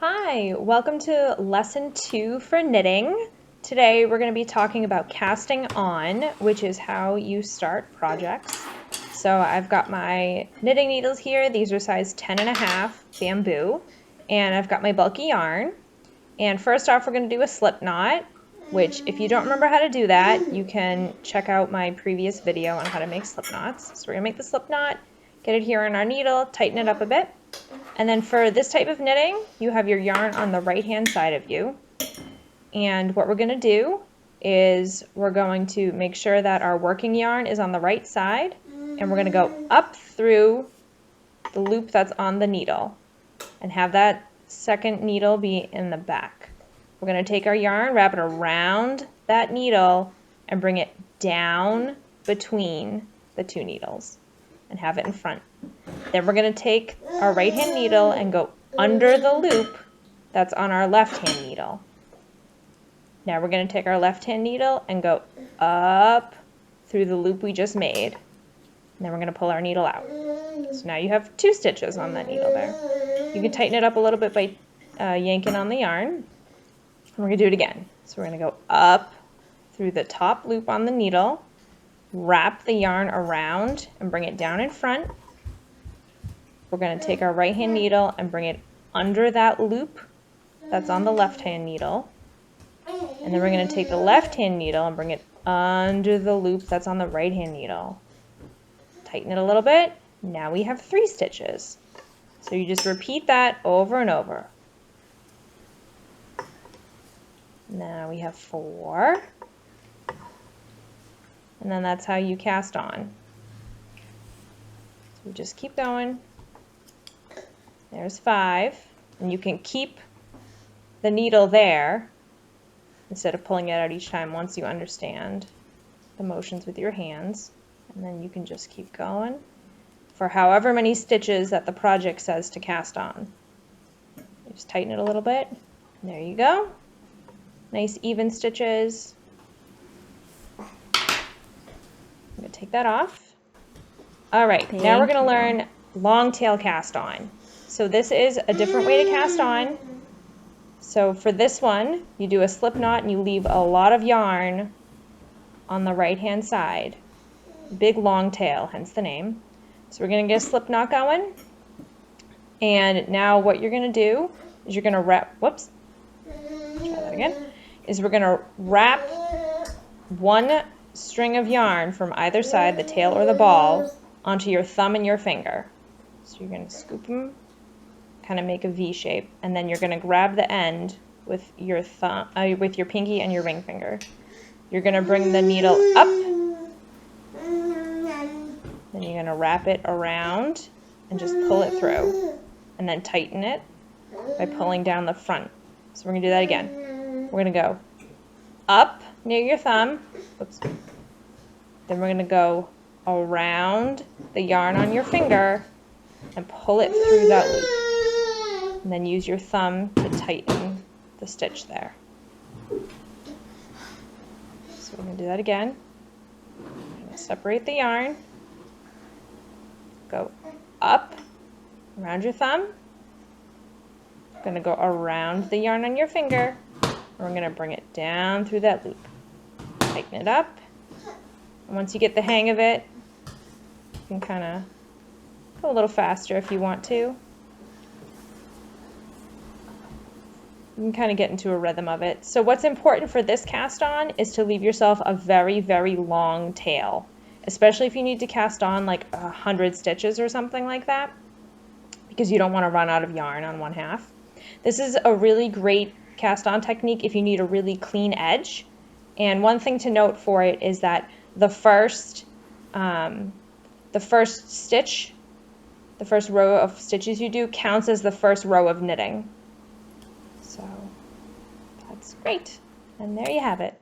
Hi, welcome to lesson 2 for knitting. Today we're going to be talking about casting on, which is how you start projects. So I've got my knitting needles here. These are size 10.5 bamboo, and I've got my bulky yarn. And first off, we're going to do a slip knot, which if you don't remember how to do that, you can check out my previous video on how to make slip knots. So we're going to make the slip knot, get it here on our needle, tighten it up a bit. And then for this type of knitting, you have your yarn on the right-hand side of you. And what we're going to do is we're going to make sure that our working yarn is on the right side, and we're going to go up through the loop that's on the needle and have that second needle be in the back. We're going to take our yarn, wrap it around that needle, and bring it down between the two needles and have it in front. Then we're going to take our right hand needle and go under the loop that's on our left hand needle. Now we're going to take our left hand needle and go up through the loop we just made. And then we're going to pull our needle out. So now you have 2 stitches on that needle there. You can tighten it up a little bit by yanking on the yarn. And we're going to do it again. So we're going to go up through the top loop on the needle, wrap the yarn around and bring it down in front. We're going to take our right hand needle and bring it under that loop that's on the left hand needle. And then we're going to take the left hand needle and bring it under the loop that's on the right hand needle. Tighten it a little bit. Now we have 3 stitches. So you just repeat that over and over. Now we have 4. And then that's how you cast on. So we just keep going. There's 5, and you can keep the needle there instead of pulling it out each time once you understand the motions with your hands. And then you can just keep going for however many stitches that the project says to cast on. Just tighten it a little bit. And there you go. Nice even stitches. I'm going to take that off. All right, now we're going to learn long tail cast on. So this is a different way to cast on. So for this one, you do a slip knot and you leave a lot of yarn on the right hand side. Big long tail, hence the name. So we're going to get a slip knot going. And now what you're going to do is you're going to wrap, whoops, try that again, is we're going to wrap one string of yarn from either side, the tail or the ball, onto your thumb and your finger. So you're going to scoop them, kind of make a V shape, and then you're going to grab the end with your thumb, with your pinky and your ring finger. You're going to bring the needle up, then you're going to wrap it around and just pull it through, and then tighten it by pulling down the front. So we're going to do that again. We're going to go up near your thumb, oops. Then we're going to go around the yarn on your finger and pull it through that loop. And then use your thumb to tighten the stitch there. So we're going to do that again. I'm going to separate the yarn. Go up around your thumb. I'm going to go around the yarn on your finger. And we're going to bring it down through that loop. Tighten it up. And once you get the hang of it, you can kind of go a little faster if you want to. You can kind of get into a rhythm of it. So what's important for this cast on is to leave yourself a very, very long tail, especially if you need to cast on like 100 stitches or something like that, because you don't want to run out of yarn on one half. This is a really great cast on technique if you need a really clean edge. And one thing to note for it is that the first stitch, the first row of stitches you do counts as the first row of knitting. So that's great. And there you have it.